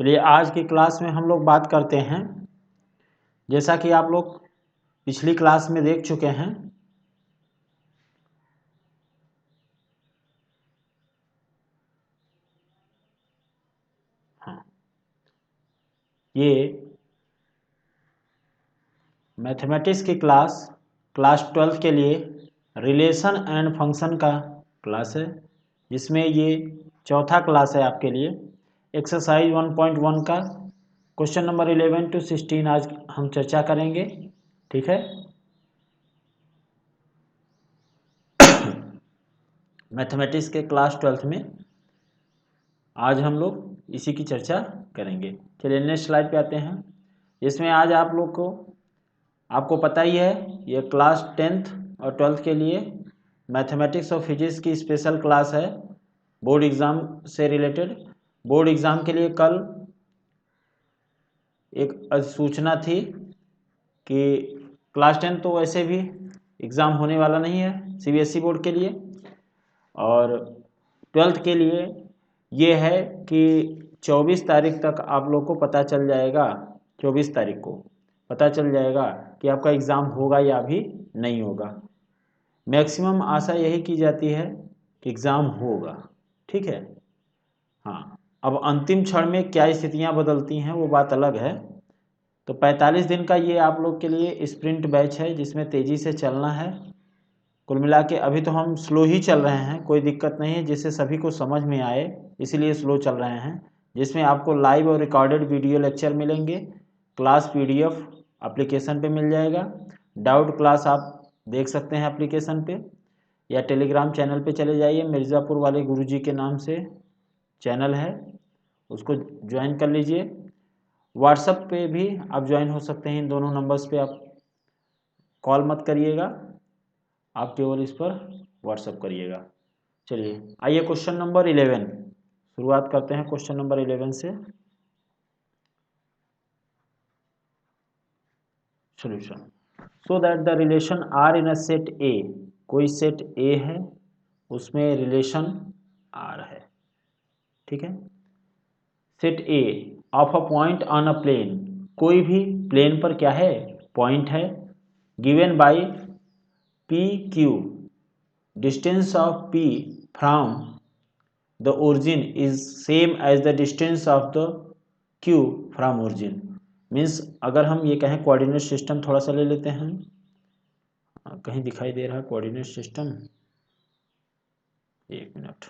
चलिए आज की क्लास में हम लोग बात करते हैं, जैसा कि आप लोग पिछली क्लास में देख चुके हैं, हाँ, ये मैथमेटिक्स की क्लास 12 के लिए रिलेशन एंड फंक्शन का क्लास है, जिसमें ये चौथा क्लास है आपके लिए। एक्सरसाइज 1.1 का क्वेश्चन नंबर 11 to 16 आज हम चर्चा करेंगे, ठीक है। मैथमेटिक्स के क्लास 12 में आज हम लोग इसी की चर्चा करेंगे। चलिए नेक्स्ट स्लाइड पे आते हैं। इसमें आज आप लोग को, आपको पता ही है, ये क्लास 10th और 12th के लिए मैथमेटिक्स और फिजिक्स की स्पेशल क्लास है, बोर्ड एग्ज़ाम से रिलेटेड। बोर्ड एग्ज़ाम के लिए कल एक अधिसूचना थी कि क्लास 10 तो वैसे भी एग्ज़ाम होने वाला नहीं है सीबीएसई बोर्ड के लिए, और 12th के लिए ये है कि 24 तारीख तक आप लोग को पता चल जाएगा, 24 तारीख को पता चल जाएगा कि आपका एग्ज़ाम होगा या भी नहीं होगा। मैक्सिमम आशा यही की जाती है कि एग्ज़ाम होगा, ठीक है। हाँ, अब अंतिम क्षण में क्या स्थितियाँ बदलती हैं वो बात अलग है। तो 45 दिन का ये आप लोग के लिए स्प्रिंट बैच है, जिसमें तेज़ी से चलना है। कुल मिला के अभी तो हम स्लो ही चल रहे हैं, कोई दिक्कत नहीं है, जिससे सभी को समझ में आए इसीलिए स्लो चल रहे हैं। जिसमें आपको लाइव और रिकॉर्डेड वीडियो लेक्चर मिलेंगे, क्लास पीडीएफ एप्लीकेशन पे मिल जाएगा। डाउट क्लास आप देख सकते हैं एप्लीकेशन पे, या टेलीग्राम चैनल पे चले जाइए, मिर्ज़ापुर वाले गुरुजी के नाम से चैनल है, उसको ज्वाइन कर लीजिए। व्हाट्सएप पे भी आप ज्वाइन हो सकते हैं, इन दोनों नंबर्स पे आप कॉल मत करिएगा, आप केवल इस पर व्हाट्सएप करिएगा। चलिए आइए क्वेश्चन नंबर 11 शुरुआत करते हैं। क्वेश्चन नंबर 11 से solution. So that the relation are in a set A, कोई सेट ए है उसमें रिलेशन आर है, ठीक है। Set A of a point on a plane, कोई भी प्लेन पर क्या है, पॉइंट है, given by P Q, distance of P from the origin is same as the distance of the q from origin। Means अगर हम ये कहें कोऑर्डिनेट सिस्टम थोड़ा सा ले लेते हैं, कहीं दिखाई दे रहा है कोऑर्डिनेट सिस्टम, एक मिनट।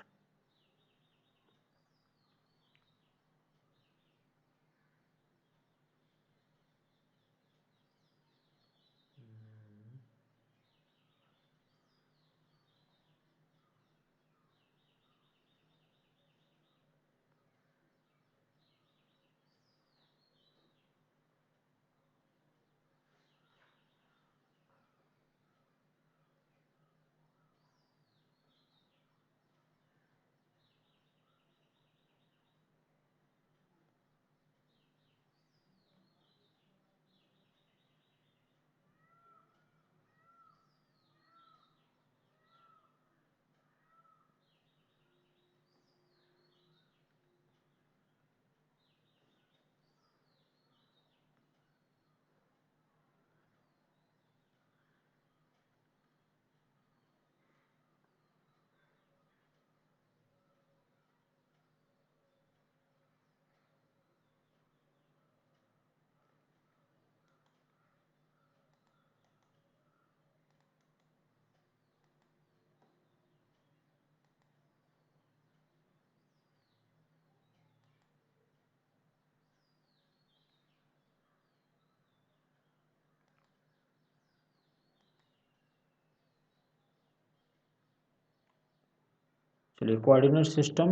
चलिए कोऑर्डिनेट सिस्टम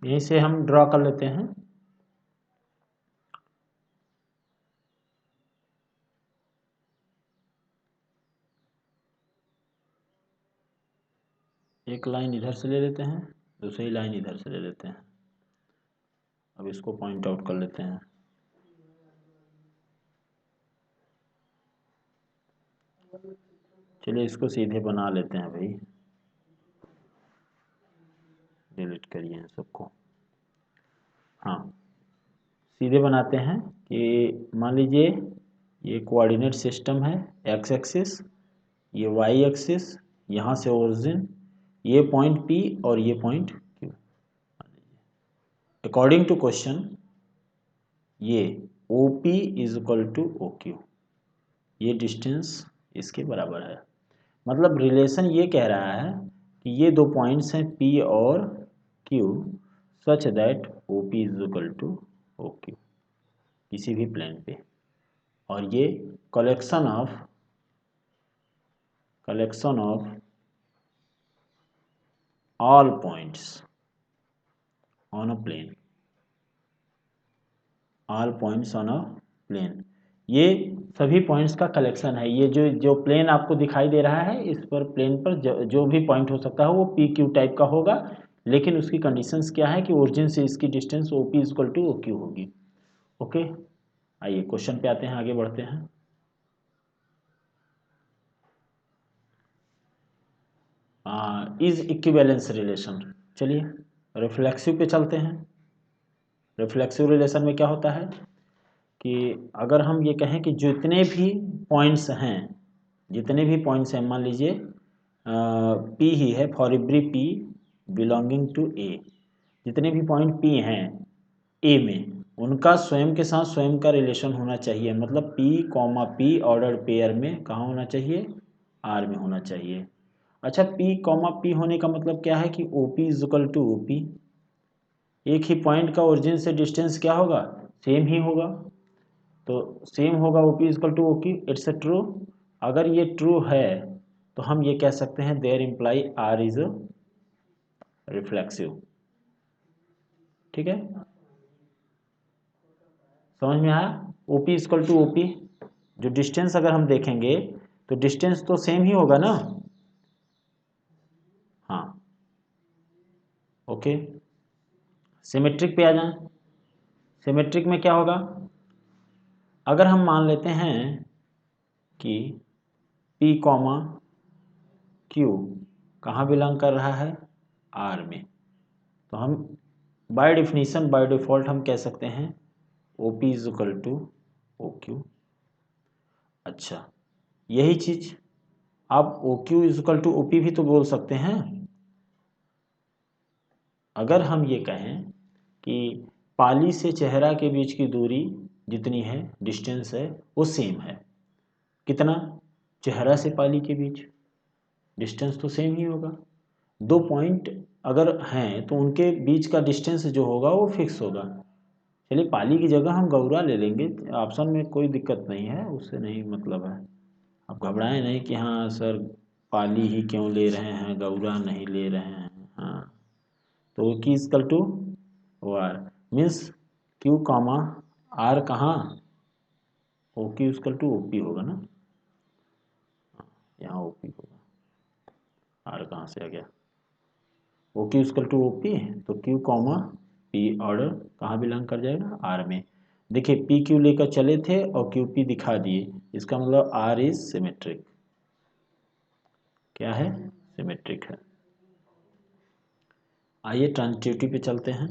यहीं से हम ड्रॉ कर लेते हैं। एक लाइन इधर से ले लेते हैं, दूसरी लाइन इधर से ले लेते हैं। अब इसको पॉइंट आउट कर लेते हैं। चलिए इसको सीधे बना लेते हैं भाई, डिलीट करिए सबको। हाँ, सीधे बनाते हैं कि मान लीजिए ये कोऑर्डिनेट सिस्टम है, एक्स एक्सिस, ये वाई एक्सिस, यहाँ से ओरिजिन, ये पॉइंट P और ये point Q। According to question ये OP is equal to OQ, ये डिस्टेंस इसके बराबर है। मतलब रिलेशन ये कह रहा है कि ये दो पॉइंट्स हैं P और Q such that OP is equal to OQ किसी भी प्लेन पे, और ये collection of all points on a plane, all points on a plane, ये सभी पॉइंट्स का कलेक्शन है। ये जो प्लेन आपको दिखाई दे रहा है, इस पर प्लेन पर जो भी पॉइंट हो सकता है वो PQ टाइप का होगा, लेकिन उसकी कंडीशंस क्या है कि ओरिजिन से इसकी distance OP is equal to OQ होगी। ओके, आइए क्वेश्चन पे आते हैं, आगे बढ़ते हैं। इज इक्विवेलेंस रिलेशन, चलिए रिफ्लेक्सिव पे चलते हैं। रिफ्लेक्सिव रिलेशन में क्या होता है कि अगर हम ये कहें कि जितने भी पॉइंट्स हैं, मान लीजिए P ही है, for every P belonging to A, जितने भी पॉइंट P हैं A में, उनका स्वयं के साथ स्वयं का रिलेशन होना चाहिए। मतलब P, ऑर्डर पेयर में कहाँ होना चाहिए, R में होना चाहिए। अच्छा, P, होने का मतलब क्या है कि OP is equal to OP, एक ही पॉइंट का ओरिजिन से डिस्टेंस क्या होगा, सेम ही होगा, तो सेम होगा OP is equal to OQ। It's a true. अगर ये ट्रू है तो हम ये कह सकते हैं there imply R is reflexive. ठीक है, समझ में आया। OP is equal to OP, जो डिस्टेंस अगर हम देखेंगे तो डिस्टेंस तो सेम ही होगा ना। हाँ, ओके, सिमेट्रिक पे आ जाएं। सिमेट्रिक में क्या होगा, अगर हम मान लेते हैं कि P, Q कहाँ बिलोंग कर रहा है, R में, तो हम बाय डेफिनेशन, बाय डिफ़ॉल्ट हम कह सकते हैं OP is equal to OQ। अच्छा, यही चीज़ आप OQ is equal to OP भी तो बोल सकते हैं। अगर हम ये कहें कि पाली से चेहरा के बीच की दूरी जितनी है, डिस्टेंस है, वो सेम है। कितना, चेहरा से पाली के बीच डिस्टेंस तो सेम ही होगा। दो पॉइंट अगर हैं तो उनके बीच का डिस्टेंस जो होगा वो फिक्स होगा। चलिए पाली की जगह हम गौरा ले लेंगे, ऑप्शन में कोई दिक्कत नहीं है, उससे नहीं मतलब है। आप घबराएं नहीं कि हाँ सर पाली ही क्यों ले रहे हैं, गौरा नहीं ले रहे हैं। हाँ, तो की equal to O R means Q, R कहाँ, OQ इक्वल टू OP होगा ना, यहाँ OP होगा, R कहाँ से आ गया, OQ इक्वल टू OP, तो Q, P ऑर्डर कहाँ बिलोंग कर जाएगा, R में। देखिए PQ लेकर चले थे और QP दिखा दिए, इसका मतलब R इज सिमेट्रिक। क्या है, सिमेट्रिक है। आइए ट्रांजिटिविटी पे चलते हैं,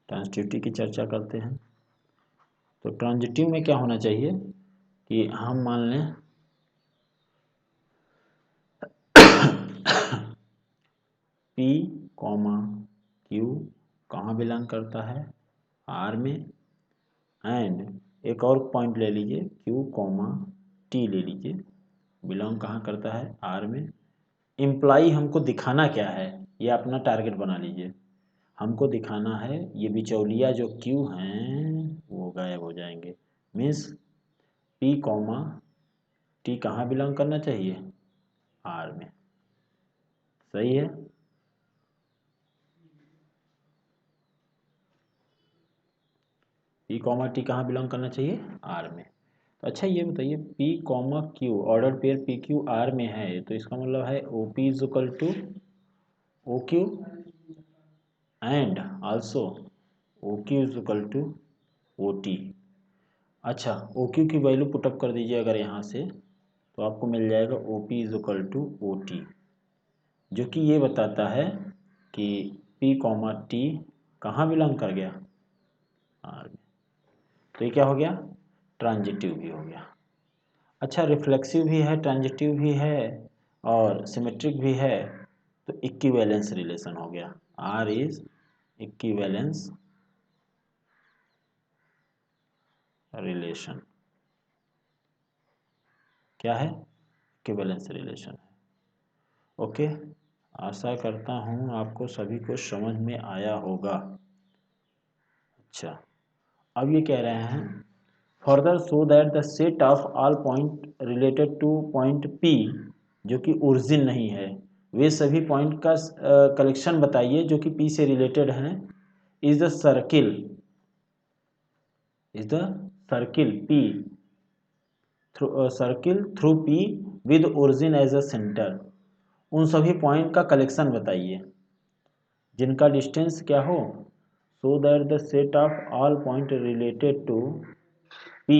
ट्रांजिटिविटी की चर्चा करते हैं। तो ट्रांजिटिव में क्या होना चाहिए कि हम मान लें P, Q कहाँ बिलोंग करता है, R में, एंड एक और पॉइंट ले लीजिए Q, T ले लीजिए, बिलोंग कहाँ करता है, R में। इम्प्लाई हमको दिखाना क्या है, ये अपना टारगेट बना लीजिए। हमको दिखाना है ये बिचौलिया जो Q हैं वो गायब हो जाएंगे। मीन्स P, T कहाँ बिलोंग करना चाहिए, R में। सही है, P, T कहाँ बिलोंग करना चाहिए, R में। तो अच्छा ये बताइए P, Q order pair PQ R में है, तो इसका मतलब है OP is equal to OQ and also OQ is equal to OT। अच्छा, OQ की वैल्यू पुटअप कर दीजिए अगर यहाँ से, तो आपको मिल जाएगा OP is equal to OT, जो कि ये बताता है कि P, T कहाँ बिलोंग कर गया, R में। तो ये क्या हो गया, ट्रांजिटिव भी हो गया। अच्छा, रिफ्लेक्सिव भी है, ट्रांजिटिव भी है और सिमेट्रिक भी है, तो इक्विवेलेंस रिलेशन हो गया। R is equivalence relation. क्या है, इक्विवेलेंस रिलेशन है। ओके, आशा करता हूँ आपको सभी को समझ में आया होगा। अच्छा, अब ये कह रहे हैं further show that the set of all point related two point P, जो कि ओरिजिन नहीं है, वे सभी पॉइंट का कलेक्शन बताइए जो कि P से रिलेटेड हैं, is the circle P circle through P with origin as a centre. उन सभी पॉइंट का कलेक्शन बताइए जिनका डिस्टेंस क्या हो, so that the set of all point related to P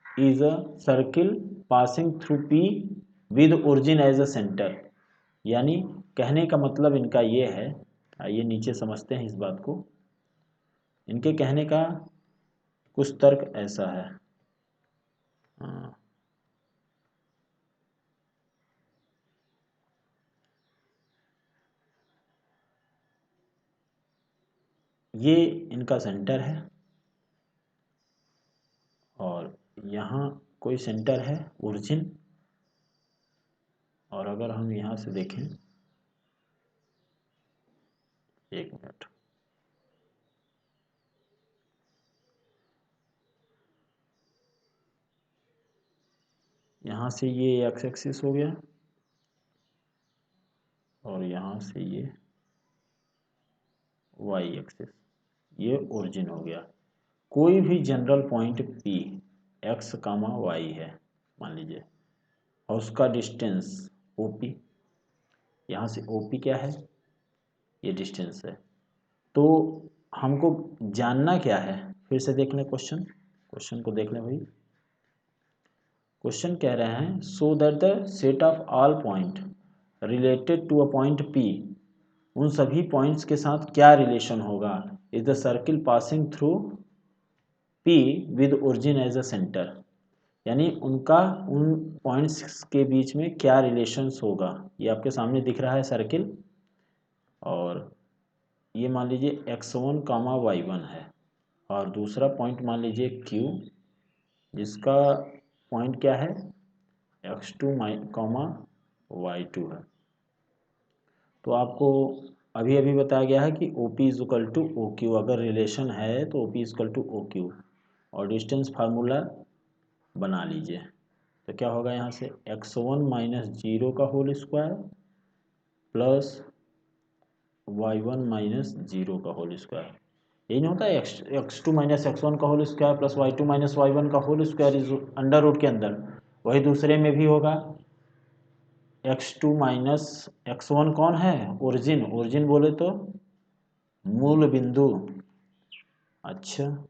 is a circle passing through P with origin as a center। यानी कहने का मतलब इनका ये है, आइए नीचे समझते हैं इस बात को। इनके कहने का कुछ तर्क ऐसा है, ये इनका सेंटर है और यहाँ कोई सेंटर है ओरिजिन, और अगर हम यहाँ से देखें, एक मिनट, यहाँ से ये एक्स एक्सिस हो गया और यहाँ से ये वाई एक्सिस, ये ओरिजिन हो गया। कोई भी general point P x, y है मान लीजिए, और उसका डिस्टेंस OP, यहाँ से OP क्या है, ये डिस्टेंस है। तो हमको जानना क्या है, फिर से देख लें क्वेश्चन को देख लें भाई। क्वेश्चन कह रहे हैं so that the set of all point related to a point P, उन सभी पॉइंट्स के साथ क्या रिलेशन होगा, is the circle passing through P with origin as a centre. यानी उनका उन पॉइंट्स के बीच में क्या रिलेशंस होगा। ये आपके सामने दिख रहा है सर्किल, और ये मान लीजिए x1, y1 है, और दूसरा पॉइंट मान लीजिए Q, जिसका पॉइंट क्या है, x2, y2 है। तो आपको अभी अभी बताया गया है कि OP is equal to OQ, अगर रिलेशन है तो OP is equal to OQ, और डिस्टेंस फार्मूला बना लीजिए। तो क्या होगा, यहाँ से x1 माइनस 0 का whole square plus y1 minus 0 का होल स्क्वायर, यही नहीं होता है, x2 माइनस x1 का whole square plus y2 minus y1 का whole square is under root के अंदर। वही दूसरे में भी होगा, x2 माइनस x1 कौन है, ओरिजिन बोले तो मूल बिंदु। अच्छा,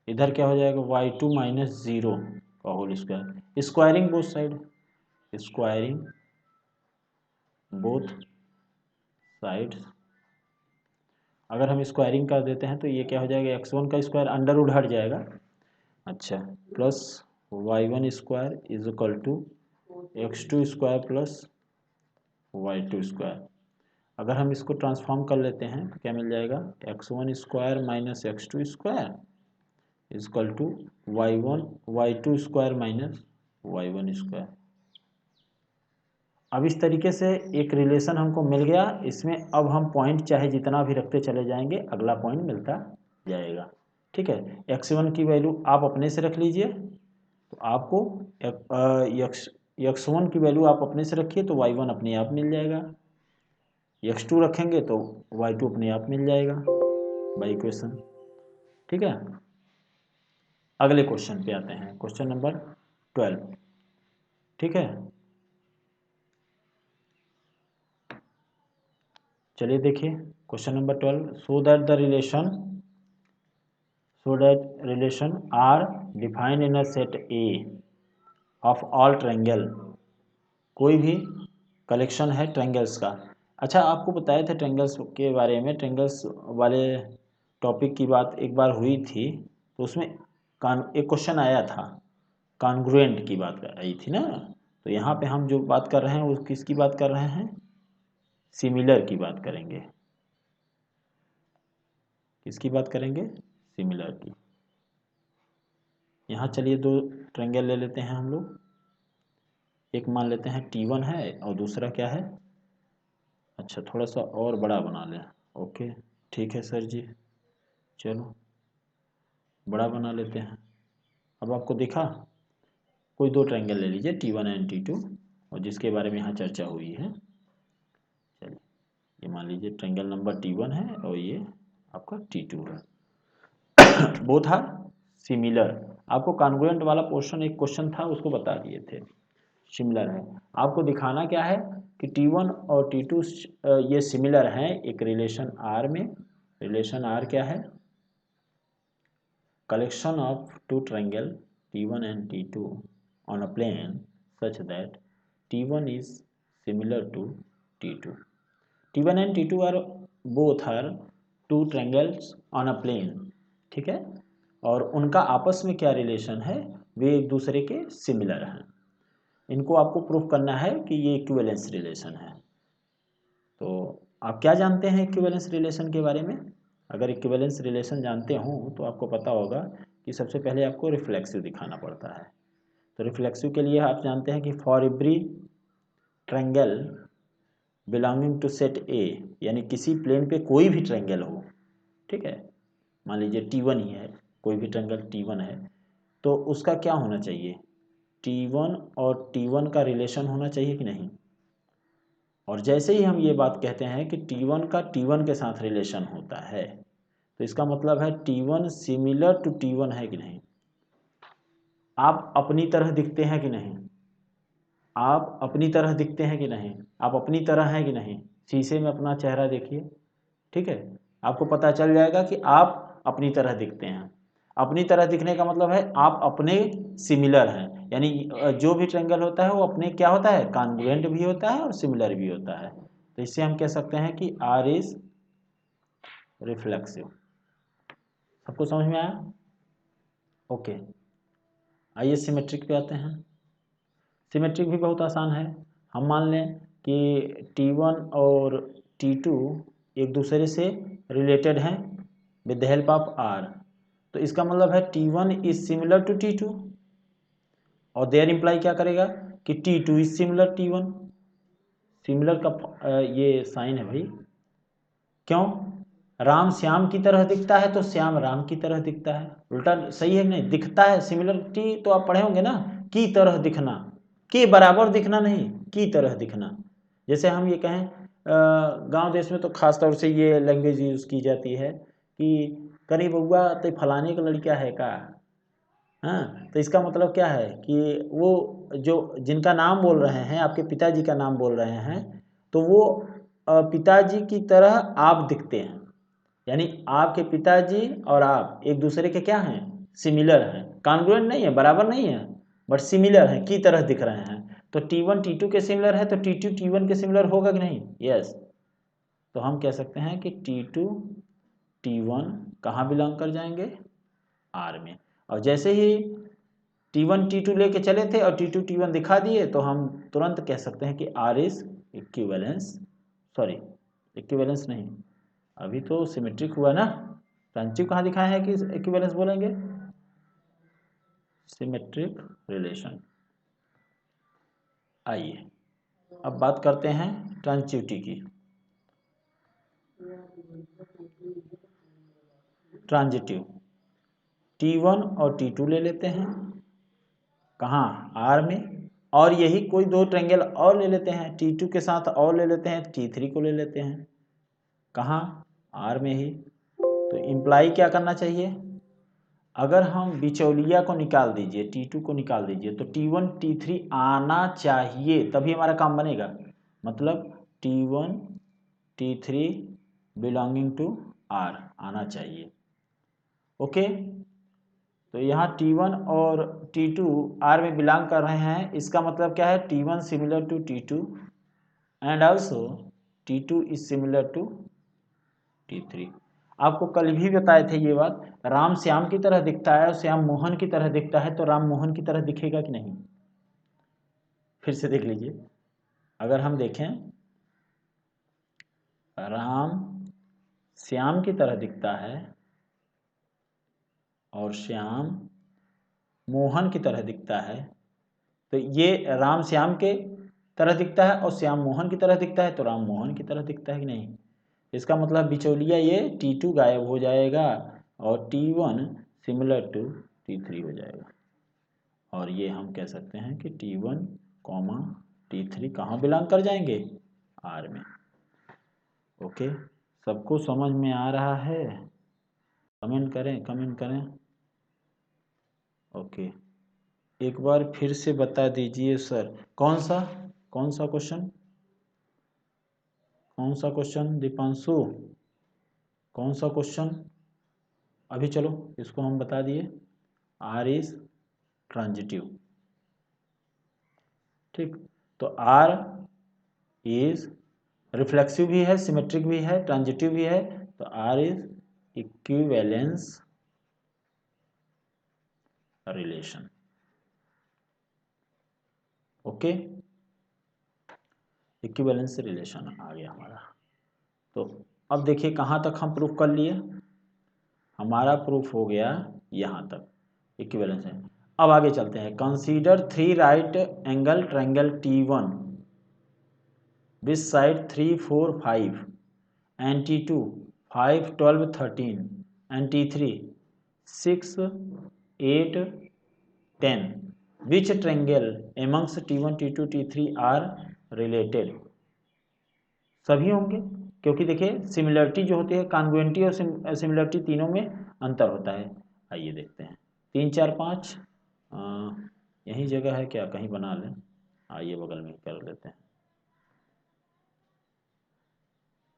इधर क्या हो जाएगा, y2 माइनस 0 का whole square, squaring both side, squaring both sides. अगर हम स्क्वायरिंग कर देते हैं तो ये क्या हो जाएगा, x1 का स्क्वायर अंडर रूट हट जाएगा। अच्छा, plus y1 square is equal to x2 square plus y2 square. अगर हम इसको ट्रांसफॉर्म कर लेते हैं तो क्या मिल जाएगा, x1 square minus x2 square is equal to y2 square minus y1 square. अब इस तरीके से एक रिलेशन हमको मिल गया, इसमें अब हम पॉइंट चाहे जितना भी रखते चले जाएंगे, अगला पॉइंट मिलता जाएगा। ठीक है, x1 की वैल्यू आप अपने से रख लीजिए, तो आपको x1 की वैल्यू आप अपने से रखिए तो y1 अपने आप मिल जाएगा, x2 रखेंगे तो y2 अपने आप मिल जाएगा बाई इक्वेशन। ठीक है, अगले क्वेश्चन पे आते हैं, क्वेश्चन नंबर 12। ठीक है, चलिए देखिए question number 12। So that relation are defined in a set A of all triangle, कोई भी कलेक्शन है ट्रायंगल्स का। अच्छा, आपको बताए थे ट्रायंगल्स के बारे में, ट्रायंगल्स वाले टॉपिक की बात एक बार हुई थी, तो उसमें एक क्वेश्चन आया था, कॉन्ग्रुएंट की बात आई थी ना। तो यहाँ पे हम जो बात कर रहे हैं वो किसकी बात कर रहे हैं? सिमिलर की बात करेंगे। किसकी बात करेंगे? सिमिलर की। यहाँ चलिए दो ट्रायंगल ले लेते हैं हम लोग। एक मान लेते हैं T1 है और दूसरा क्या है? अच्छा, थोड़ा सा और बड़ा बना लें। ओके, ठीक है सर जी, चलो बड़ा बना लेते हैं। अब आपको दिखा? कोई दो ट्रायंगल ले लीजिए T1 एंड T2, और जिसके बारे में यहाँ चर्चा हुई है। चलिए, ये मान लीजिए ट्रायंगल नंबर T1 है और ये आपका T2 है। Both are similar. आपको कॉन्ग्रुएंट वाला पोर्शन एक क्वेश्चन था, उसको बता दिए थे, सिमिलर है। आपको दिखाना क्या है कि T1 और T2 ये सिमिलर हैं एक रिलेशन R में। रिलेशन R क्या है? Collection of two triangle T1 and T2 on a plane such that T1 is similar to T2. T1 and T2 are both are two triangles on a plane, ठीक है। और उनका आपस में क्या रिलेशन है? वे एक दूसरे के सिमिलर हैं। इनको आपको प्रूफ करना है कि ये इक्विवेलेंस रिलेशन है। तो आप क्या जानते हैं इक्विवेलेंस रिलेशन के बारे में? अगर इक्विवेलेंस रिलेशन जानते हो तो आपको पता होगा कि सबसे पहले आपको रिफ्लेक्सिव दिखाना पड़ता है। तो रिफ्लेक्सिव के लिए आप जानते हैं कि for every triangle belonging to set A, यानी किसी प्लेन पे कोई भी ट्रायंगल हो, ठीक है, मान लीजिए T1 ही है, कोई भी ट्रायंगल T1 है, तो उसका क्या होना चाहिए? T1 और T1 का रिलेशन होना चाहिए कि नहीं? और जैसे ही हम ये बात कहते हैं कि T1 का T1 के साथ रिलेशन होता है, तो इसका मतलब है T1 सिमिलर टू T1 है कि नहीं? आप अपनी तरह दिखते हैं कि नहीं? आप अपनी तरह दिखते हैं कि नहीं? आप अपनी तरह हैं कि नहीं? शीशे में अपना चेहरा देखिए, ठीक है, आपको पता चल जाएगा कि आप अपनी तरह दिखते हैं। अपनी तरह दिखने का मतलब है आप अपने सिमिलर हैं, यानी जो भी ट्रायंगल होता है वो अपने क्या होता है? कॉन्ग्रुएंट भी होता है और सिमिलर भी होता है। तो इससे हम कह सकते हैं कि R इज रिफ्लेक्सिव। सबको समझ में आया? ओके, आइए सिमेट्रिक पे आते हैं। सिमेट्रिक भी बहुत आसान है। हम मान लें कि T1 और T2 एक दूसरे से रिलेटेड हैं with the help of R। तो इसका मतलब है T1 is similar to T2, और देयर इंप्लाई क्या करेगा कि T2 is similar T1। Similar का ये साइन है भाई। क्यों? राम श्याम की तरह दिखता है तो श्याम राम की तरह दिखता है। उल्टा सही है कि नहीं? दिखता है, सिमिलरिटी तो आप पढ़े होंगे ना, की तरह दिखना, के बराबर दिखना नहीं, की तरह दिखना। जैसे हम ये कहें गांव देश में तो खास तौर से ये लैंग्वेज यूज़ की जाती है कि करी बउआ तो फलाने का लड़का है का। हाँ, तो इसका मतलब क्या है कि वो जो जिनका नाम बोल रहे हैं, आपके पिताजी का नाम बोल रहे हैं, तो वो पिताजी की तरह आप दिखते हैं। यानी आपके पिताजी और आप एक दूसरे के क्या हैं? सिमिलर हैं। कॉन्ग्रुएंट नहीं है, बराबर नहीं है, बट सिमिलर है, की तरह दिख रहे हैं। तो T1 T2 के सिमिलर है तो T2 T1 के सिमिलर होगा कि नहीं? यस। तो हम कह सकते हैं कि T2 T1 कहाँ बिलोंग कर जाएंगे? R में। और जैसे ही T1 T2 लेके चले थे और T2 T1 दिखा दिए तो हम तुरंत कह सकते हैं कि R is equivalence, sorry equivalence नहीं, अभी तो सिमेट्रिक हुआ ना। ट्रांजिटिव कहाँ दिखाया है कि इक्विवेलेंस बोलेंगे? Symmetric relation. आइए अब बात करते हैं ट्रांजिटिविटी की। ट्रांजिटिव T1 और T2 ले लेते हैं, कहाँ? R में। और यही कोई दो ट्रायंगल और ले लेते हैं, T2 के साथ और ले लेते हैं, T3 को ले लेते हैं, कहाँ? R में ही। तो इम्प्लाई क्या करना चाहिए? अगर हम बिचौलिया को निकाल दीजिए, T2 को निकाल दीजिए, तो T1 T3 आना चाहिए, तभी हमारा काम बनेगा। मतलब T1 T3 belonging to R आना चाहिए। ओके, तो यहाँ T1 और T2 R में बिलोंग कर रहे हैं, इसका मतलब क्या है? T1 similar to T2 and also T2 is similar to T3। आपको कल भी बताए थे ये बात, राम श्याम की तरह दिखता है और श्याम मोहन की तरह दिखता है, तो राम मोहन की तरह दिखेगा कि नहीं? फिर से देख लीजिए, अगर हम देखें राम श्याम की तरह दिखता है और श्याम मोहन की तरह दिखता है, तो ये राम श्याम के तरह दिखता है और श्याम मोहन की तरह दिखता है, तो राम मोहन की तरह दिखता है कि नहीं? इसका मतलब बिचौलिया ये T2 गायब हो जाएगा और T1 सिमिलर टू T3 हो जाएगा, और ये हम कह सकते हैं कि T1, T3 कहाँ बिलोंग कर जाएंगे? R में। ओके, सबको समझ में आ रहा है? कमेंट करें, कमेंट करें। ओके, एक बार फिर से बता दीजिए सर, कौन सा क्वेश्चन, कौन सा क्वेश्चन दीपांशु, कौन सा क्वेश्चन? अभी चलो इसको हम बता दिए, R इज ट्रांजिटिव, ठीक। तो R इज रिफ्लेक्सिव भी है, सिमेट्रिक भी है, ट्रांजिटिव भी है, तो R is equivalence relation. Okay, equivalence relation आ गया हमारा। तो अब देखिए कहाँ तक हम प्रूफ कर लिए, हमारा प्रूफ हो गया यहाँ तक, इक्विवेलेंस है। अब आगे चलते हैं, consider 3 right angle triangle T1 with side 3, 4, 5 and T2 5, 12, 13 and T3 6, 8, 10 which triangle amongst T1, T2, T3 are related? सभी होंगे, क्योंकि देखिए सिमिलरिटी जो होती है, कॉन्ग्रुएंटी और सिमिलरिटी तीनों में अंतर होता है। आइए देखते हैं, 3, 4, 5 यही जगह है क्या, कहीं बना लें, आइए बगल में कर लेते हैं।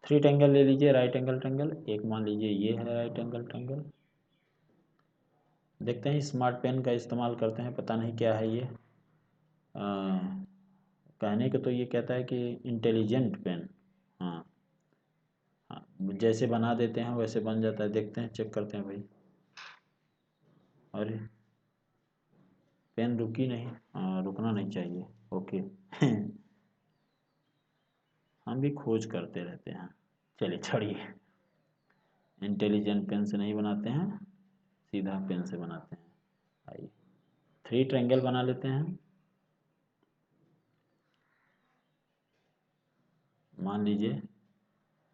3 ट्रायंगल ले लीजिए, राइट एंगल ट्रायंगल, एक मान लीजिए ये है राइट एंगल ट्रायंगल। देखते हैं, स्मार्ट पेन का इस्तेमाल करते हैं, पता नहीं क्या है ये, कहने को तो ये कहता है कि इंटेलिजेंट पेन, हाँ हाँ, जैसे बना देते हैं वैसे बन जाता है। देखते हैं, चेक करते हैं भाई, अरे पेन रुकी नहीं, रुकना नहीं चाहिए। ओके हम भी खोज करते रहते हैं, चलिए छोड़िए, इंटेलिजेंट पेन से नहीं बनाते हैं, सीधा पेन से बनाते हैं। आइए 3 ट्रायंगल बना लेते हैं। मान लीजिए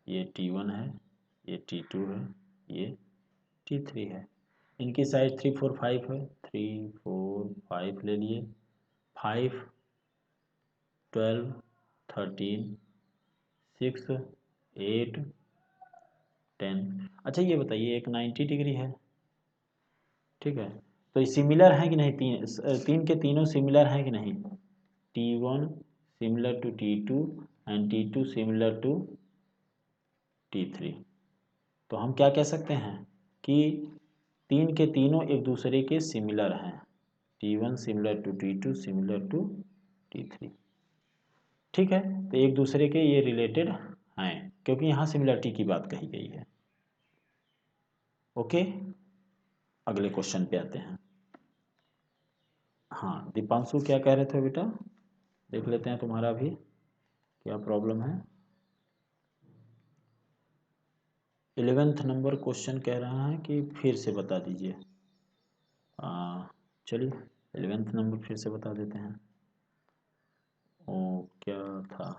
ये T1 है, ये T2 है, ये T3 है, इनकी साइड 3, 4, 5 है, 3, 4, 5 ले लिए, 5, 12, 13, 6, 8, 10। अच्छा ये बताइए, एक 90 डिग्री है, ठीक है, तो ये सिमिलर है कि नहीं? तीन के तीनों सिमिलर हैं कि नहीं? T1 similar to T2 and T2 similar to T3। तो हम क्या कह सकते हैं कि तीन के तीनों एक दूसरे के सिमिलर हैं, T1 similar to T2 similar to T3, ठीक है। तो एक दूसरे के ये रिलेटेड हैं, क्योंकि यहाँ सिमिलरिटी की बात कही गई है। ओके, अगले क्वेश्चन पे आते हैं। हाँ दीपांशु क्या कह रहे थे बेटा, देख लेते हैं तुम्हारा भी क्या प्रॉब्लम है। 11th नंबर क्वेश्चन कह रहा है कि फिर से बता दीजिए। चलिए 11th नंबर फिर से बता देते हैं। ओ क्या था,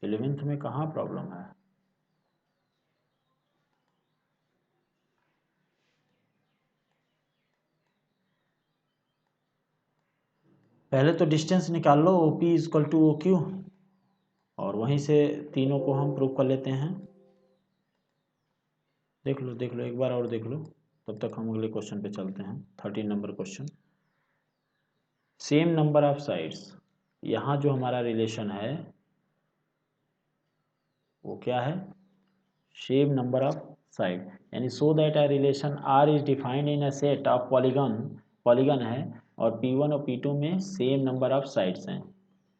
11th में कहाँ प्रॉब्लम है? पहले तो डिस्टेंस निकाल लो, OP इक्वल टू OQ, और वहीं से तीनों को हम प्रूव कर लेते हैं। देख लो देख लो, एक बार और देख लो, तब तक हम अगले क्वेश्चन पे चलते हैं। 13 number question, same number of sides, यहाँ जो हमारा रिलेशन है वो क्या है? सेम नंबर ऑफ साइड, यानी so that a relation R is defined in a set of polygon है, और P1 और P2 में सेम नंबर ऑफ साइड्स हैं।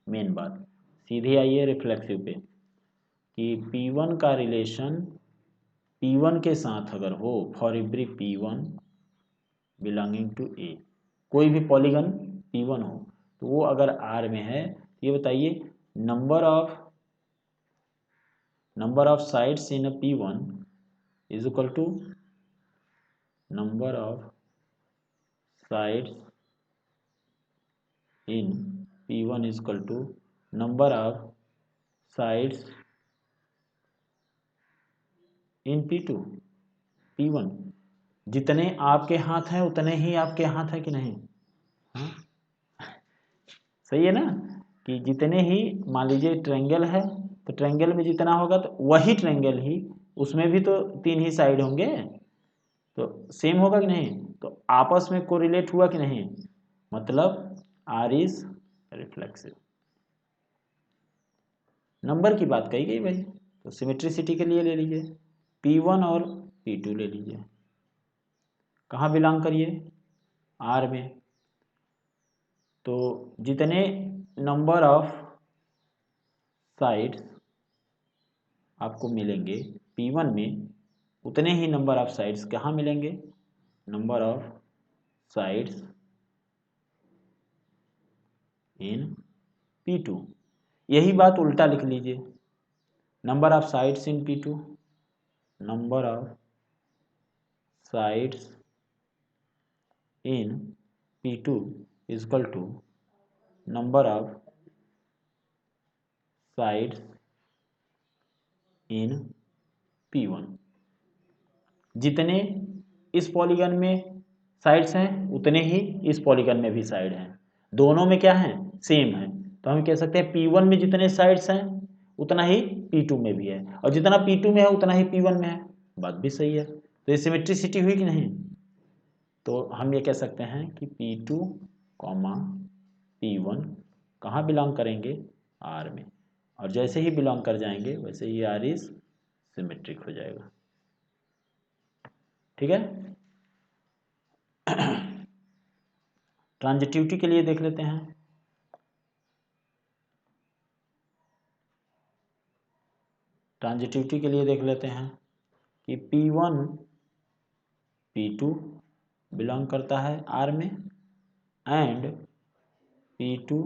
मेन बात, सीधे आइए रिफ्लेक्सिव पे, कि P1 का रिलेशन P1 के साथ अगर हो for every P1 belonging to A, कोई भी पॉलीगन P1 हो तो वो अगर R में है, ये बताइए number of sides in a P1 is equal to number of sides in P1 is equal to number of sides in P1। जितने आपके हाथ हैं उतने ही आपके हाथ है कि नहीं? हाँ? सही है ना, कि जितने ही मान लीजिए ट्रायंगल है तो ट्रायंगल में जितना होगा तो वही ट्रायंगल ही उसमें भी तो 3 ही साइड होंगे, तो सेम होगा कि नहीं? तो आपस में कोरिलेट हुआ कि नहीं? मतलब R इज रिफ्लेक्सिव। नंबर की बात कही गई भाई, तो सिमेट्रिसिटी के लिए ले लीजिए P1 और P2 ले लीजिए, कहाँ बिलोंग करिए? R में। तो जितने नंबर ऑफ साइड्स आपको मिलेंगे P1 में उतने ही नंबर ऑफ साइड्स कहाँ मिलेंगे? Number of sides in P2। यही बात उल्टा लिख लीजिए, number of sides in P2, number of sides in P2 is equal to number of sides in P1। जितने इस पॉलीगन में साइड्स हैं उतने ही इस पॉलीगन में भी साइड हैं, दोनों में क्या है? सेम है। तो हम कह सकते हैं P1 में जितने साइड्स हैं उतना ही P2 में भी है, और जितना P2 में है उतना ही P1 में है। बात भी सही है, तो ये सिमेट्रिसिटी हुई कि नहीं? तो हम ये कह सकते हैं कि P2, P1 कहाँ बिलोंग करेंगे? R में, और जैसे ही बिलोंग कर जाएंगे वैसे ही R इज सिमेट्रिक हो जाएगा। ठीक है, ट्रांजिटिविटी के लिए देख लेते हैं। ट्रांजिटिविटी के लिए देख लेते हैं कि P1 P2 बिलोंग करता है R में एंड P2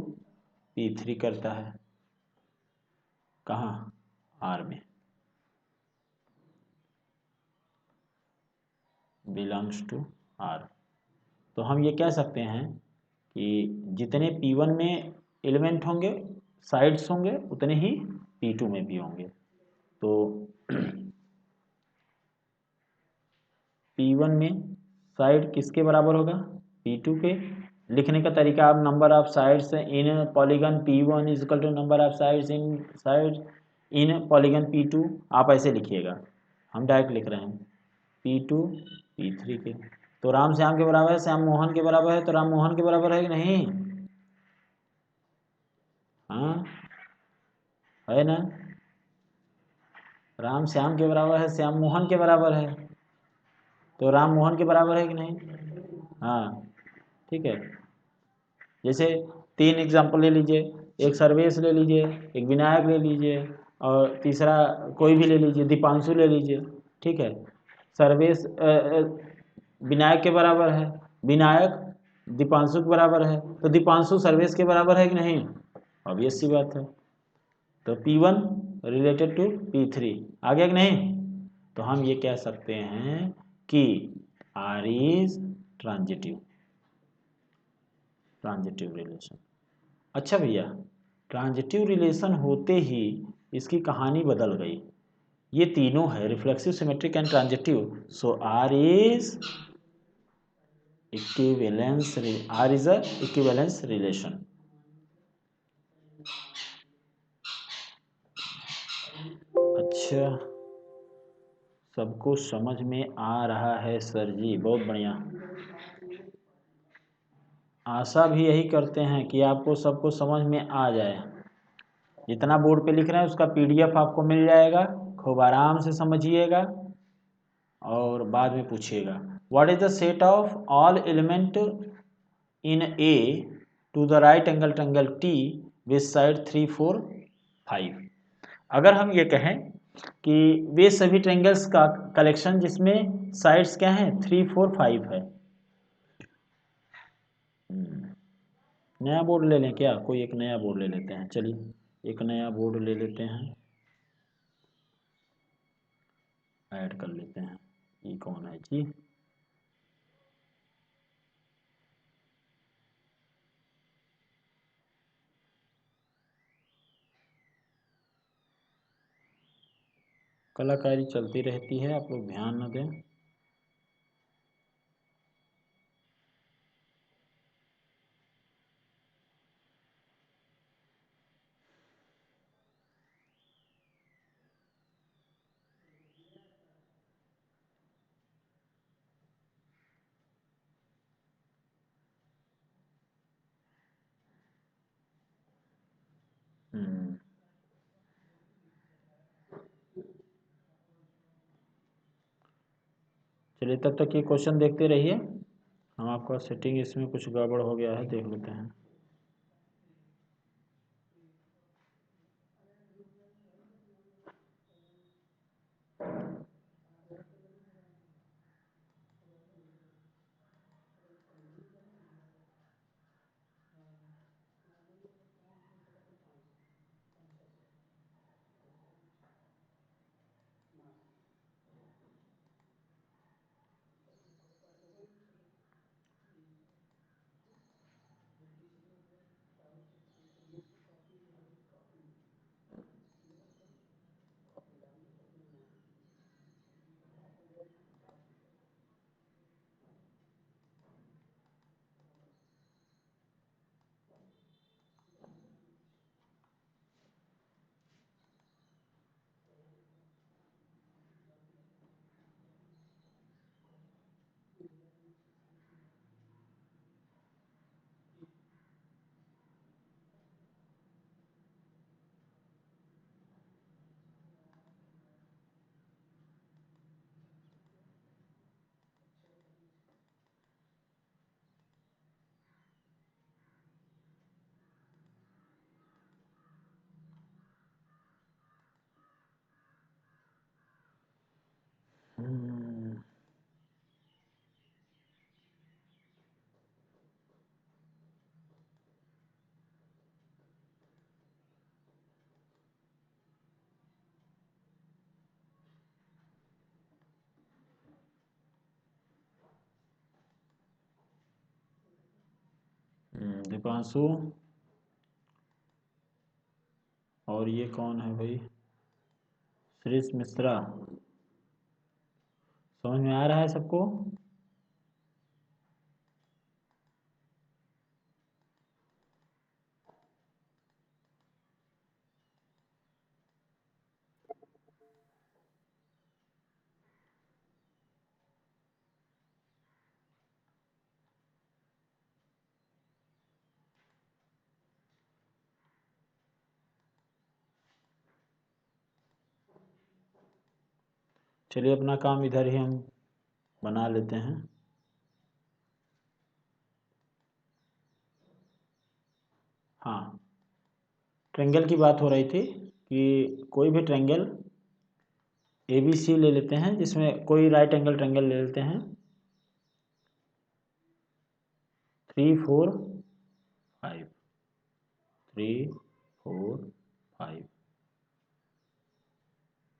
P3 करता है कहाँ? R में, बिलोंग्स टू R। तो हम ये कह सकते हैं कि जितने P1 में एलिमेंट होंगे साइड्स होंगे उतने ही P2 में भी होंगे। तो P1 में साइड किसके बराबर होगा? P2 के। लिखने का तरीका आप number of sides in polygon P1 is equal to number of sides in polygon P2 आप ऐसे लिखिएगा, हम डायरेक्ट लिख रहे हैं P2 P3 के। तो राम श्याम के बराबर है, श्याम मोहन के बराबर है, तो राम मोहन के बराबर है कि नहीं? हाँ है ना, राम श्याम के बराबर है, श्याम मोहन के बराबर है, तो राम मोहन के बराबर है कि नहीं? हाँ ठीक है। जैसे 3 एग्जाम्पल ले लीजिए, एक सर्वेश ले लीजिए, एक विनायक ले लीजिए, और तीसरा कोई भी ले लीजिए, दीपांशु ले लीजिए। ठीक है, सर्वेश विनायक के बराबर है, विनायक दीपांशु के बराबर है, तो दीपांशु सर्वेश के बराबर है कि नहीं? ऑब्वियस सी बात है। तो P1 रिलेटेड टू P3 आ गया कि नहीं? तो हम ये कह सकते हैं कि R इज ट्रांजिटिव रिलेशन। अच्छा भैया, ट्रांजिटिव रिलेशन होते ही इसकी कहानी बदल गई, ये तीनों है reflexive, symmetric and transitive. So R is equivalence, R is a equivalence relation. अच्छा, सबको समझ में आ रहा है सर जी, बहुत बढ़िया। आशा भी यही करते हैं कि आपको सबको समझ में आ जाए। जितना बोर्ड पे लिख रहे हैं उसका PDF आपको मिल जाएगा, खूब आराम से समझिएगा और बाद में पूछिएगा। What is the set of all element in A to the right angle triangle T with side 3, 4, 5। अगर हम ये कहें कि वे सभी ट्रायंगल्स का कलेक्शन जिसमें साइड्स क्या हैं 3, 4, 5 है। नया बोर्ड ले लें क्या? कोई एक नया बोर्ड ले लेते हैं, चलिए एक नया बोर्ड ले लेते हैं, ऐड कर लेते हैं। ये कौन है जी? कलाकारी चलती रहती है, आप लोग ध्यान न दें। चलिए तब तक ये क्वेश्चन देखते रहिए, हम आपका सेटिंग इसमें कुछ गड़बड़ हो गया है, देख लेते हैं। दीपांशु, और ये कौन है भाई? श्रीष मिश्रा। समझ में आ रहा है सबको? चलिए अपना काम इधर ही हम बना लेते हैं। हाँ, ट्रायंगल की बात हो रही थी कि कोई भी ट्रायंगल ABC ले लेते हैं, जिसमें कोई राइट एंगल ट्रायंगल ले लेते हैं, 3, 4, 5, 3, 4, 5।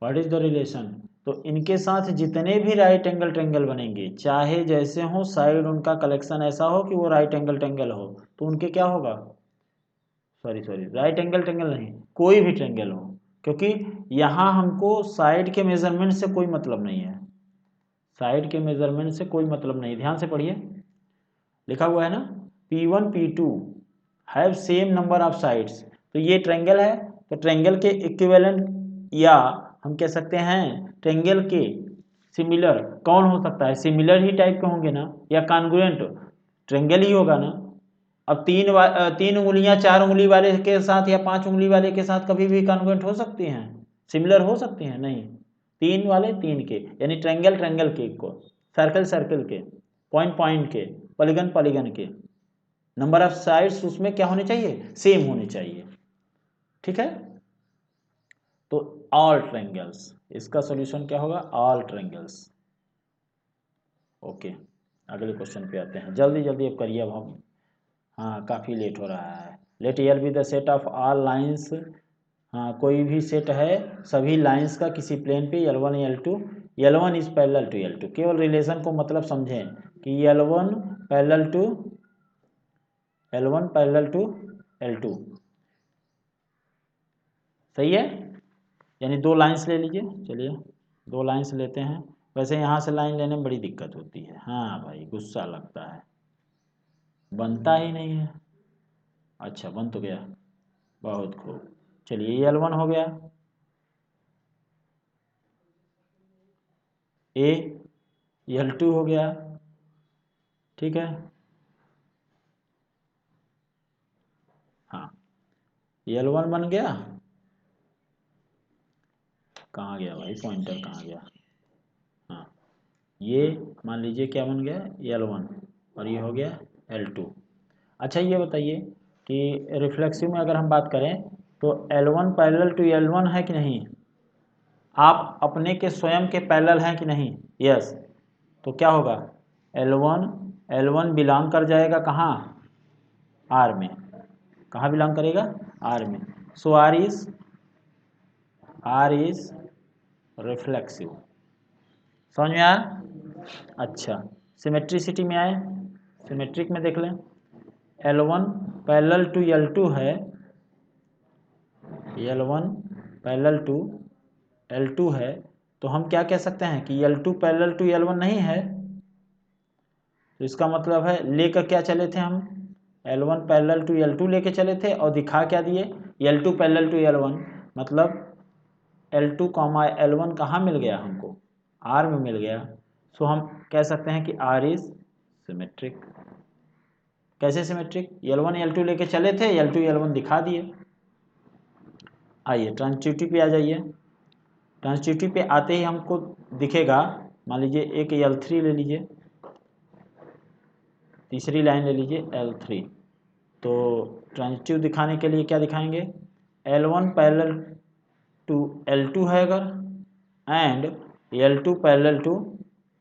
What is the relation? तो इनके साथ जितने भी राइट एंगल ट्रायंगल बनेंगे, चाहे जैसे हो, साइड उनका कलेक्शन ऐसा हो कि वो राइट एंगल ट्रायंगल हो, तो उनके क्या होगा? सॉरी राइट एंगल ट्रायंगल नहीं, कोई भी ट्रायंगल हो, क्योंकि यहाँ हमको साइड के मेजरमेंट से कोई मतलब नहीं है, साइड के मेजरमेंट से कोई मतलब नहीं। ध्यान से पढ़िए, लिखा हुआ है ना, P1 P2 have same number of sides. तो ये ट्रायंगल है, तो ट्रायंगल के इक्विवेलेंट, या हम कह सकते हैं ट्रायंगल के सिमिलर कौन हो सकता है? सिमिलर ही टाइप के होंगे ना, या कॉन्ग्रुएंट ट्रायंगल ही होगा ना। अब तीन उंगलियां 4 उंगली वाले के साथ या 5 उंगली वाले के साथ कभी भी कॉन्ग्रुएंट हो सकती हैं? सिमिलर हो सकती हैं? नहीं। 3 वाले 3 के, यानी ट्रायंगल ट्रायंगल के को, सर्कल सर्कल के, पॉइंट पॉइंट के, पॉलीगन पॉलीगन के, नंबर ऑफ साइड्स उसमें क्या होने चाहिए? सेम होने चाहिए। ठीक है, तो ऑल ट्रायंगल्स, इसका सॉल्यूशन क्या होगा, ऑल ट्रायंगल्स। ओके, अगले क्वेश्चन पे आते हैं, जल्दी जल्दी अब करिए अब हम, हाँ काफ़ी लेट हो रहा है। Let L B the set of all lines, हाँ कोई भी सेट है सभी लाइंस का किसी प्लेन पे L1 L2, L1 is parallel to L2, केवल रिलेशन को मतलब समझें कि L1 पैरेलल टू L2, सही है, यानी दो लाइंस ले लीजिए। चलिए दो लाइंस लेते हैं, वैसे यहाँ से लाइन लेने में बड़ी दिक्कत होती है, हाँ भाई गुस्सा लगता है, बनता ही नहीं है। अच्छा बन तो गया, बहुत खूब। चलिए L1 हो गया, ए L2 हो गया, ठीक है, हाँ L1 बन गया, कहाँ गया भाई पॉइंटर कहाँ गया, हाँ ये मान लीजिए क्या बन गया L1, और ये हो गया L2। अच्छा ये बताइए कि रिफ्लेक्सिव में अगर हम बात करें तो L1 पैरेलल टू L1 है कि नहीं, आप अपने के स्वयं के पैरेलल हैं कि नहीं, यस, तो क्या होगा L1 बिलोंग कर जाएगा कहाँ, आर में, कहाँ बिलोंग करेगा, आर में, सो आर इज रिफ्लेक्सिव, समझ में आया। अच्छा सिमेट्रिसिटी में आए, सिमेट्रिक में देख लें, L1 पैरेलल टू L2 है, L1 पैरेलल टू L2 है, तो हम क्या कह सकते हैं कि L2 पैरेलल टू L1 नहीं है, तो इसका मतलब है लेकर क्या चले थे हम, L1 पैरेलल टू L2 लेके चले थे और दिखा क्या दिए, L2 पैरेलल टू L1, मतलब L2 कॉमा L1 कहाँ मिल गया हमको, R में मिल गया, सो हम कह सकते हैं कि R इज सिमेट्रिक। कैसे सिमेट्रिक, L1 L2 लेके चले थे, L2 L1 दिखा दिए। आइए ट्रांजिटिविटी पे आ जाइए, ट्रांजिटिविटी पे आते ही हमको दिखेगा, मान लीजिए एक L3 ले लीजिए, तीसरी लाइन ले लीजिए L3, तो ट्रांजिटिव दिखाने के लिए क्या दिखाएंगे, L1 पैरेलल टू L2 है अगर, and L2 parallel to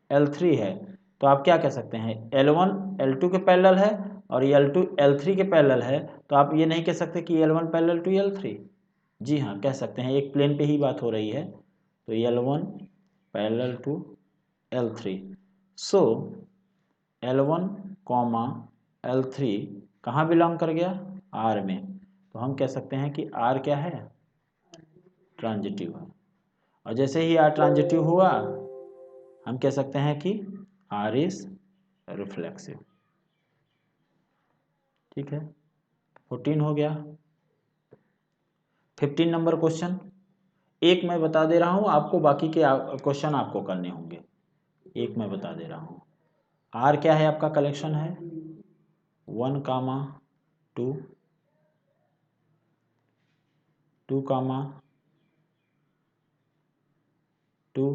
L3 है, तो आप क्या कह सकते हैं L1 L2 के पैरेलल है और L2 L3 के पैरेलल है, तो आप ये नहीं कह सकते कि L1 पैरेलल टू L3, जी हाँ कह सकते हैं, एक प्लेन पे ही बात हो रही है, तो L1 parallel to L3, so L1 comma L3 कहाँ बिलोंग कर गया, R में, तो हम कह सकते हैं कि R क्या है, ट्रांजिटिव है, और जैसे ही R ट्रांजिटिव हुआ हम कह सकते हैं कि R इज रिफ्लेक्सिव, ठीक है। 14 हो गया। 15 नंबर क्वेश्चन, एक मैं बता दे रहा हूँ आपको, बाकी के क्वेश्चन आपको करने होंगे, एक मैं बता दे रहा हूँ। R क्या है, आपका कलेक्शन है 1 कामा 2, 2 कामा 2,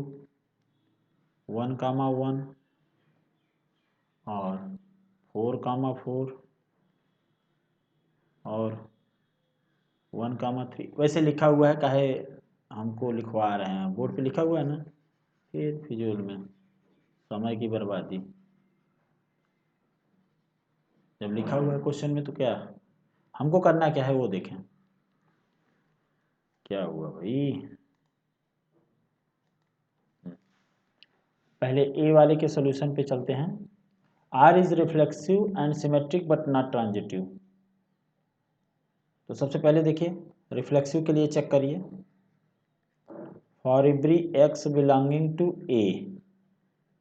1 कामा 1 और 4 कामा 4 और 1 कामा 3, वैसे लिखा हुआ है, काहे हमको लिखवा रहे हैं, बोर्ड पे लिखा हुआ है ना, फिर फिजूल में समय की बर्बादी, जब लिखा हुआ है क्वेश्चन में तो क्या हमको करना क्या है वो देखें, क्या हुआ भाई। पहले ए वाले के सॉल्यूशन पे चलते हैं, R is reflexive and symmetric but not transitive, तो सबसे पहले देखिए रिफ्लेक्सिव के लिए चेक करिए, for every x belonging to A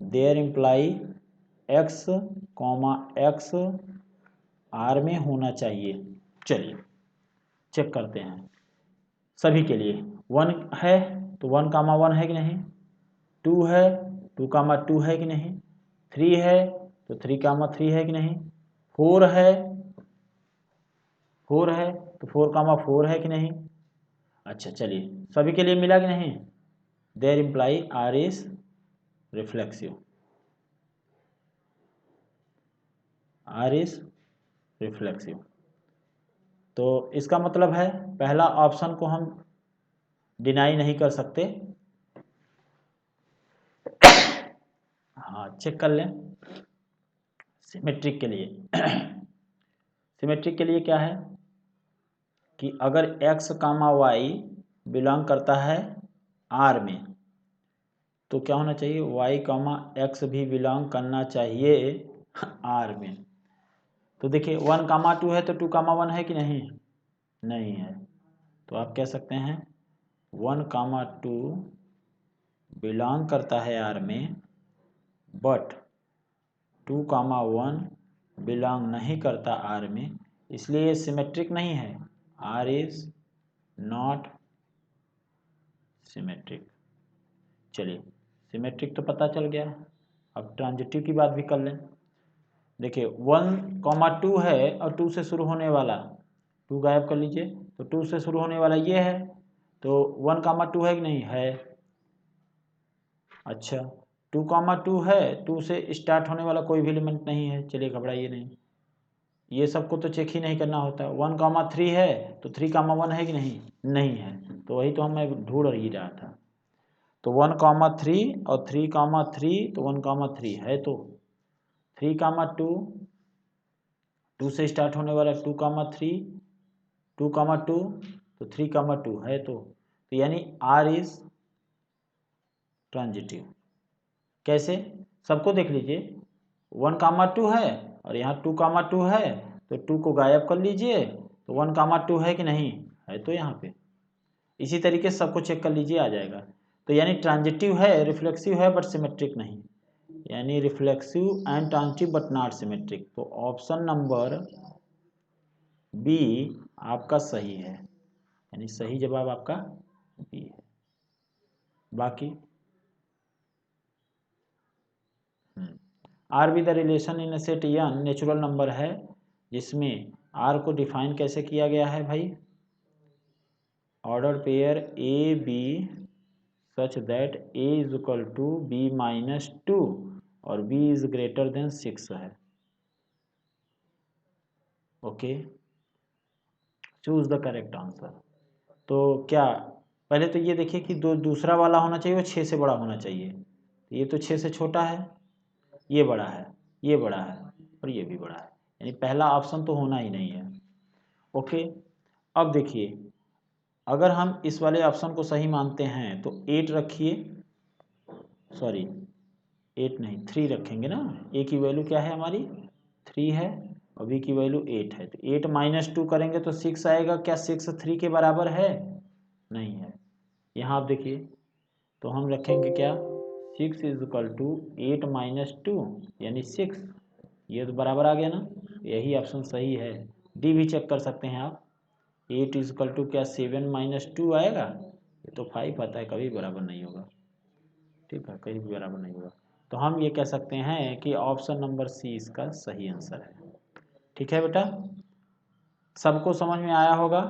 there imply x comma x R में होना चाहिए। चलिए चेक करते हैं, सभी के लिए 1 है तो 1 कामा 1 है कि नहीं, 2 है 2 कामा 2 है कि नहीं, 3 है तो 3 कामा 3 है कि नहीं, 4 है 4 है तो 4 कामा 4 है कि नहीं। अच्छा चलिए सभी के लिए मिला कि नहीं, there imply R is reflexive, R is reflexive, तो इसका मतलब है पहला ऑप्शन को हम डिनाई नहीं कर सकते। हाँ, चेक कर लें सिमेट्रिक के लिए। सिमेट्रिक के लिए क्या है कि अगर x कामा वाई बिलोंग करता है R में, तो क्या होना चाहिए, y कामा x भी बिलोंग करना चाहिए R में। तो देखिए 1 कामा 2 है तो 2 कामा 1 है कि नहीं, नहीं है। तो आप कह सकते हैं 1 कामा 2 बिलोंग करता है R में, बट 2 कामा 1 बिलोंग नहीं करता R में, इसलिए ये सिमेट्रिक नहीं है। R is not symmetric. चलिए, सिमेट्रिक तो पता चल गया, अब ट्रांजिटिव की बात भी कर लें। देखिए 1 कामा 2 है और 2 से शुरू होने वाला, 2 गायब कर लीजिए, तो 2 से शुरू होने वाला ये है, तो 1 कामा 2 है कि नहीं है। अच्छा, 2 कामा 2 है, 2 से स्टार्ट होने वाला कोई भी एलिमेंट नहीं है, चलिए घबराइए नहीं, ये सबको तो चेक ही नहीं करना होता। 1 कामा 3 है तो 3 कामा 1 है कि नहीं, नहीं है, तो वही तो मैं ढूंढ ही रहा था। तो 1 कामा 3 और 3 कामा 3, तो 1 कामा 3 है, तो 3 कामा 2, 2 से स्टार्ट होने वाला 2 कामा 3, 2 कामा 2, तो 3 कामा 2 है, तो यानी R इज ट्रांजिटिव। कैसे, सबको देख लीजिए, 1 कामा 2 है और यहाँ 2 कामा 2 है, तो 2 को गायब कर लीजिए, तो 1 कामा 2 है कि नहीं है, तो यहाँ पे इसी तरीके से सबको चेक कर लीजिए, आ जाएगा। तो यानी ट्रांजिटिव है, रिफ्लेक्सिव है बट सिमेट्रिक नहीं, यानी reflexive and transitive but not symmetric. तो ऑप्शन नंबर बी आपका सही है, यानी सही जवाब आपका बी है। बाकी R with the relation in set N natural number है, जिसमें आर को डिफाइन कैसे किया गया है भाई, order pair A B such that A is equal to B minus 2 और बी इज ग्रेटर देन 6 है। Okay, choose the correct answer. तो क्या, पहले तो ये देखिए कि दूसरा वाला होना चाहिए वो 6 से बड़ा होना चाहिए, ये तो 6 से छोटा है, ये बड़ा है, ये बड़ा है और ये भी बड़ा है, यानी पहला ऑप्शन तो होना ही नहीं है। ओके, अब देखिए अगर हम इस वाले ऑप्शन को सही मानते हैं तो 8 रखिए, सॉरी 8 नहीं 3 रखेंगे ना, ए की वैल्यू क्या है हमारी 3 है और बी की वैल्यू 8 है, तो 8 माइनस 2 करेंगे तो 6 आएगा। क्या 6 3 के बराबर है, नहीं है। यहाँ आप देखिए, तो हम रखेंगे क्या, 6 इज इक्वल टू 8 माइनस 2 यानी 6, ये तो बराबर आ गया ना, यही ऑप्शन सही है। डी भी चेक कर सकते हैं आप, 8 इज इक्वल टू क्या 7 माइनस 2 आएगा, ये तो 5 आता है, कभी बराबर नहीं होगा, ठीक है, कहीं भी बराबर नहीं होगा। तो हम ये कह सकते हैं कि ऑप्शन नंबर सी इसका सही आंसर है। ठीक है बेटा, सबको समझ में आया होगा।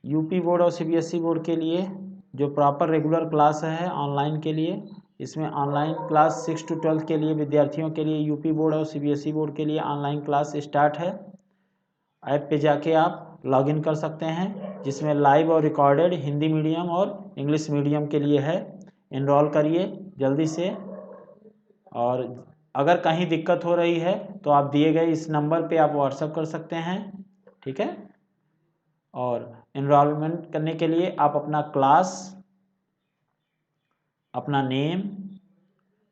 यूपी बोर्ड और सीबीएसई बोर्ड के लिए जो प्रॉपर रेगुलर क्लास है ऑनलाइन के लिए, इसमें ऑनलाइन क्लास 6 to 12 के लिए विद्यार्थियों के लिए यूपी बोर्ड और सीबीएसई बोर्ड के लिए ऑनलाइन क्लास स्टार्ट है। ऐप पे जाके आप लॉगिन कर सकते हैं, जिसमें लाइव और रिकॉर्डेड हिंदी मीडियम और इंग्लिश मीडियम के लिए है। इनरोल करिए जल्दी से, और अगर कहीं दिक्कत हो रही है तो आप दिए गए इस नंबर पे आप व्हाट्सएप कर सकते हैं, ठीक है। और इनरोलमेंट करने के लिए आप अपना क्लास, अपना नेम,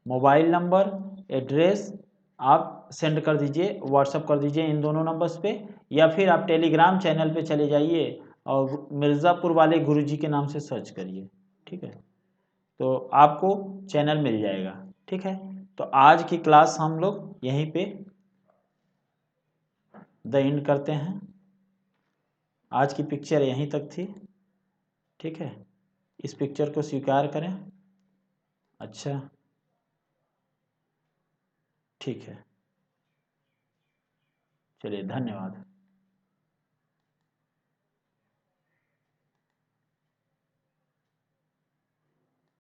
मोबाइल नंबर, एड्रेस आप सेंड कर दीजिए, व्हाट्सएप कर दीजिए इन दोनों नंबर्स पे, या फिर आप टेलीग्राम चैनल पे चले जाइए और मिर्ज़ापुर वाले गुरुजी के नाम से सर्च करिए, ठीक है, तो आपको चैनल मिल जाएगा। ठीक है, तो आज की क्लास हम लोग यहीं पे द एंड करते हैं। आज की पिक्चर यहीं तक थी, ठीक है, इस पिक्चर को स्वीकार करें। अच्छा, ठीक है, चलिए धन्यवाद।